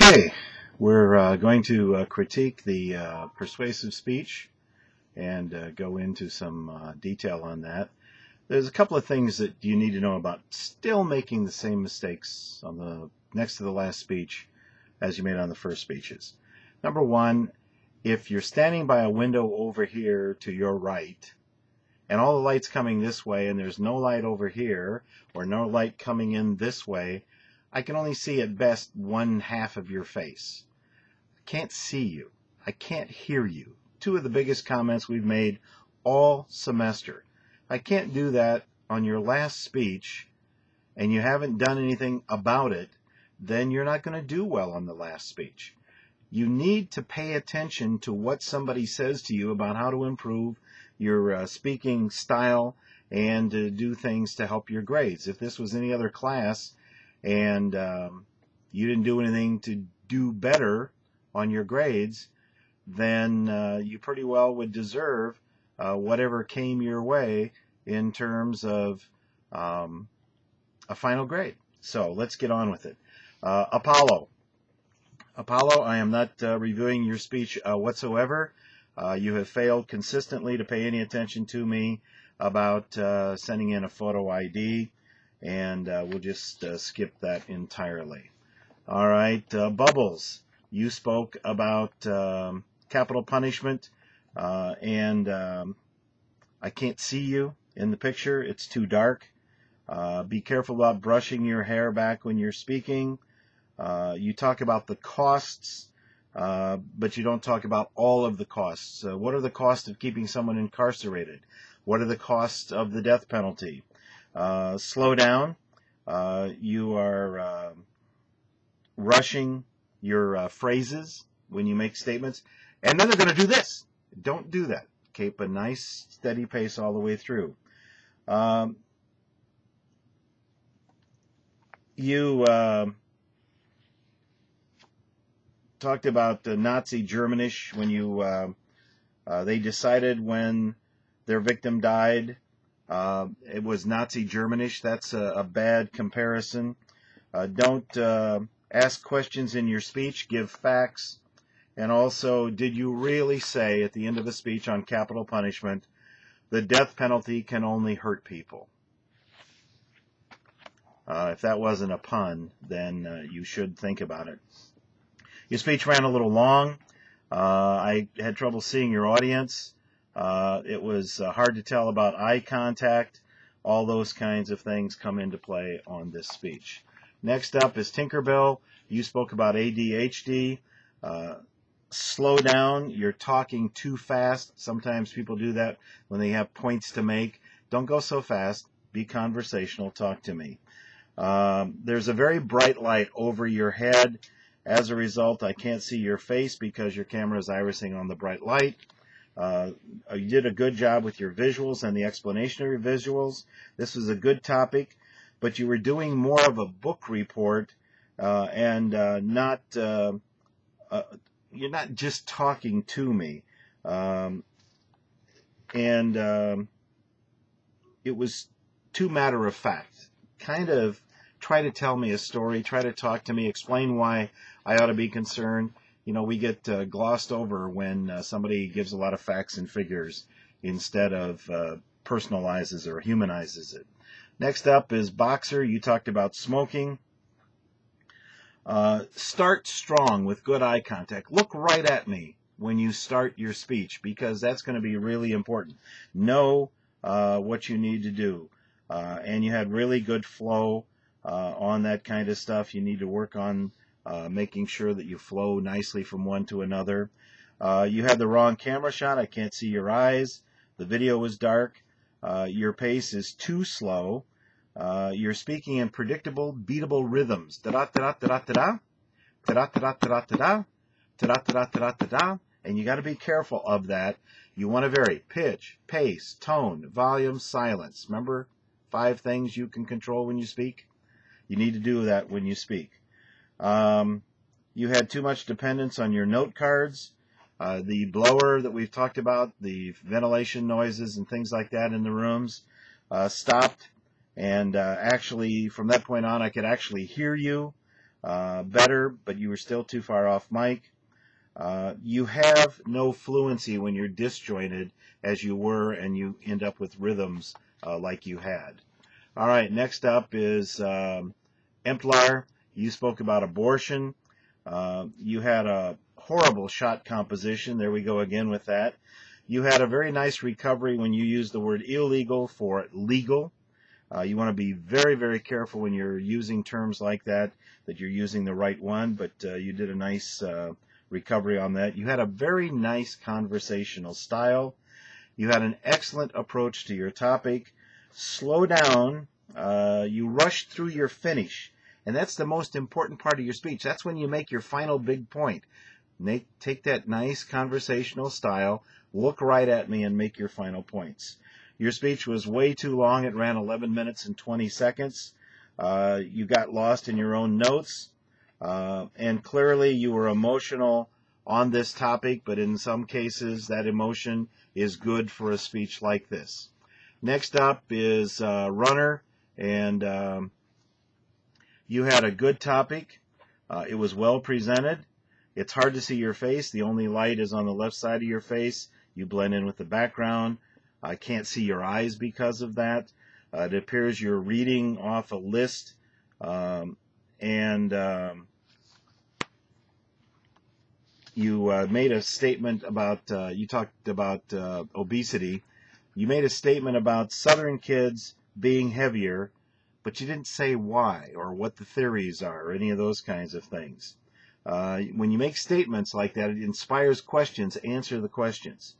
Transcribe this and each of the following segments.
Okay, we're going to critique the persuasive speech and go into some detail on that. There's a couple of things that you need to know about still making the same mistakes on the next to the last speech as you made on the first speeches. Number one, if you're standing by a window over here to your right and all the light's coming this way and there's no light over here or no light coming in this way, I can only see at best one half of your face. I can't see you. I can't hear you. Two of the biggest comments we've made all semester. I can't do that on your last speech and you haven't done anything about it, then you're not going to do well on the last speech. You need to pay attention to what somebody says to you about how to improve your speaking style and to do things to help your grades. If this was any other class, and you didn't do anything to do better on your grades, then you pretty well would deserve whatever came your way in terms of a final grade. So let's get on with it. Apollo, I am not reviewing your speech whatsoever. You have failed consistently to pay any attention to me about sending in a photo ID. And we'll just skip that entirely. All right, Bubbles, you spoke about capital punishment, and I can't see you in the picture. It's too dark. Be careful about brushing your hair back when you're speaking. You talk about the costs, but you don't talk about all of the costs. What are the costs of keeping someone incarcerated? What are the costs of the death penalty? Slow down. You are rushing your phrases when you make statements. And then they're going to do this. Don't do that. Keep a nice, steady pace all the way through. You talked about the Nazi Germanish when you they decided when their victim died it was Nazi Germanish. That's a bad comparison. Don't ask questions in your speech. Give facts. And also, did you really say at the end of a speech on capital punishment, the death penalty can only hurt people? If that wasn't a pun, then you should think about it. Your speech ran a little long. I had trouble seeing your audience. It was hard to tell about eye contact. All those kinds of things come into play on this speech. Next up is Tinkerbell. You spoke about ADHD. Slow down. You're talking too fast. Sometimes people do that when they have points to make. Don't go so fast. Be conversational. Talk to me. There's a very bright light over your head. As a result, I can't see your face because your camera is irising on the bright light. You did a good job with your visuals and the explanatory visuals. This was a good topic, but you were doing more of a book report and you're not just talking to me. It was too matter of fact. Kind of try to tell me a story, try to talk to me, explain why I ought to be concerned. You know, we get glossed over when somebody gives a lot of facts and figures instead of personalizes or humanizes it. Next up is Boxer. You talked about smoking. Start strong with good eye contact. Look right at me when you start your speech because that's going to be really important. Know what you need to do. And you had really good flow on that kind of stuff. You need to work on making sure that you flow nicely from one to another. You had the wrong camera shot. I can't see your eyes. The video was dark. Your pace is too slow. You're speaking in predictable, beatable rhythms. Da-da-da-da-da-da-da. Da-da-da-da-da-da-da. Da-da-da-da-da-da-da. And you got to be careful of that. You want to vary pitch, pace, tone, volume, silence. Remember 5 things you can control when you speak? You need to do that when you speak. You had too much dependence on your note cards. The blower that we've talked about, the ventilation noises and things like that in the rooms stopped. And actually, from that point on, I could actually hear you. better, but you were still too far off mic. You have no fluency when you're disjointed as you were, and you end up with rhythms like you had. All right, next up is Emplar. You spoke about abortion. You had a horrible shot composition. There we go again with that. You had a very nice recovery when you used the word illegal for legal. You want to be very, very careful when you're using terms like that you're using the right one, but you did a nice recovery on that. You had a very nice conversational style. You had an excellent approach to your topic. Slow down. You rushed through your finish. And that's the most important part of your speech. That's when you make your final big point. Take that nice conversational style, look right at me, and make your final points. Your speech was way too long. It ran 11 minutes and 20 seconds. You got lost in your own notes. And clearly you were emotional on this topic, but in some cases that emotion is good for a speech like this. Next up is Runner, and you had a good topic. It was well presented. It's hard to see your face. The only light is on the left side of your face. You blend in with the background. I can't see your eyes because of that. It appears you're reading off a list, you made a statement about, you talked about obesity. You made a statement about Southern kids being heavier, but you didn't say why or what the theories are or any of those kinds of things. When you make statements like that, it inspires questions. Answer the questions.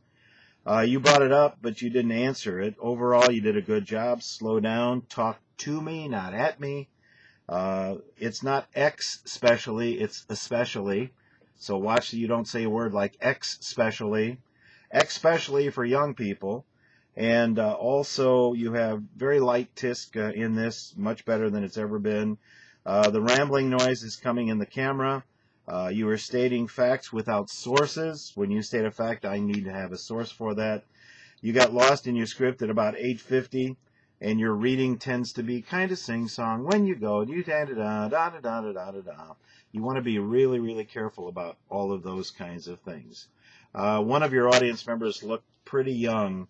You brought it up, but you didn't answer it. Overall, you did a good job. Slow down. Talk to me, not at me. It's not especially, it's especially. So watch that you don't say a word like especially. Especially for young people. And also, you have very light tisk in this, much better than it's ever been. The rambling noise is coming in the camera. You are stating facts without sources. When you state a fact, I need to have a source for that. You got lost in your script at about 8:50, and your reading tends to be kind of sing-song. When you go, you da-da-da-da-da-da-da-da-da. You want to be really, really careful about all of those kinds of things. One of your audience members looked pretty young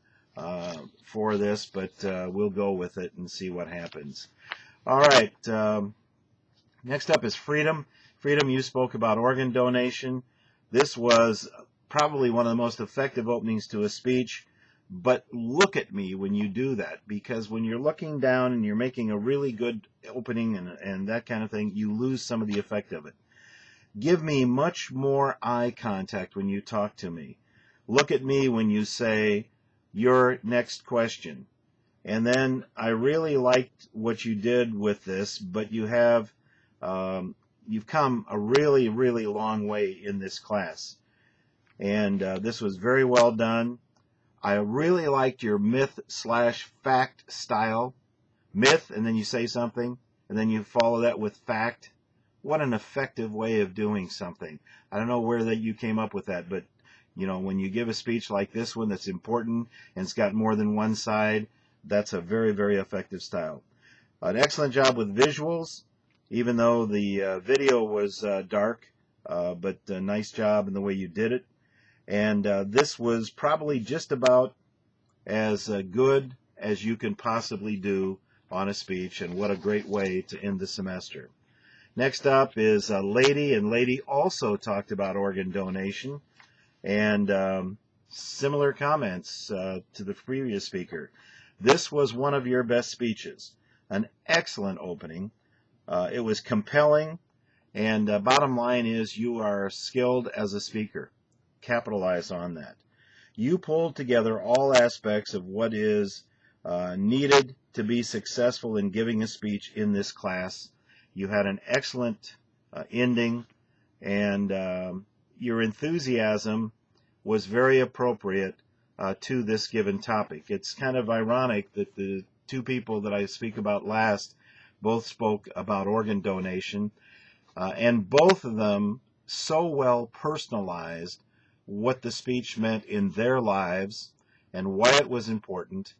for this, but we'll go with it and see what happens. All right. Next up is Freedom. Freedom, you spoke about organ donation. This was probably one of the most effective openings to a speech, but look at me when you do that, because when you're looking down and you're making a really good opening and that kind of thing, you lose some of the effect of it. Give me much more eye contact when you talk to me. Look at me when you say, your next question. And then I really liked what you did with this, but you have... you've come a really, really long way in this class. And this was very well done. I really liked your myth/fact style. Myth, and then you say something, and then you follow that with fact. What an effective way of doing something. I don't know where that you came up with that, but you know, when you give a speech like this one that's important and it's got more than one side, that's a very, very effective style. An excellent job with visuals. Even though the video was dark, but a nice job in the way you did it. And this was probably just about as good as you can possibly do on a speech, and what a great way to end the semester. Next up is Lady, and Lady also talked about organ donation, and similar comments to the previous speaker. This was one of your best speeches. An excellent opening. It was compelling, and bottom line is you are skilled as a speaker. Capitalize on that. You pulled together all aspects of what is needed to be successful in giving a speech in this class. You had an excellent ending, and your enthusiasm was very appropriate to this given topic. It's kind of ironic that the two people that I speak about last both spoke about organ donation, and both of them so well personalized what the speech meant in their lives and why it was important.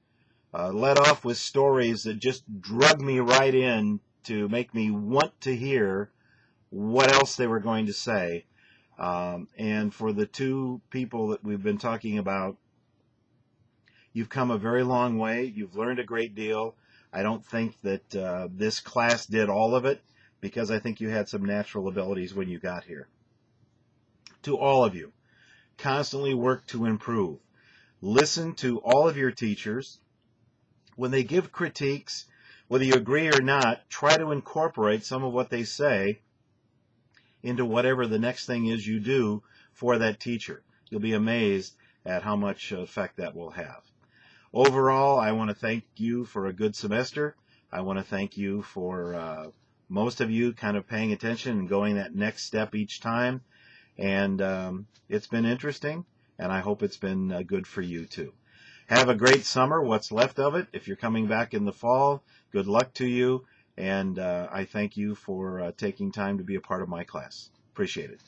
Led off with stories that just drug me right in to make me want to hear what else they were going to say. And for the two people that we've been talking about, you've come a very long way. You've learned a great deal. I don't think that this class did all of it, because I think you had some natural abilities when you got here. To all of you, constantly work to improve. Listen to all of your teachers. When they give critiques, whether you agree or not, try to incorporate some of what they say into whatever the next thing is you do for that teacher. You'll be amazed at how much effect that will have. Overall, I want to thank you for a good semester. I want to thank you for most of you kind of paying attention and going that next step each time. And it's been interesting, and I hope it's been good for you too. Have a great summer, what's left of it. If you're coming back in the fall, good luck to you. And I thank you for taking time to be a part of my class. Appreciate it.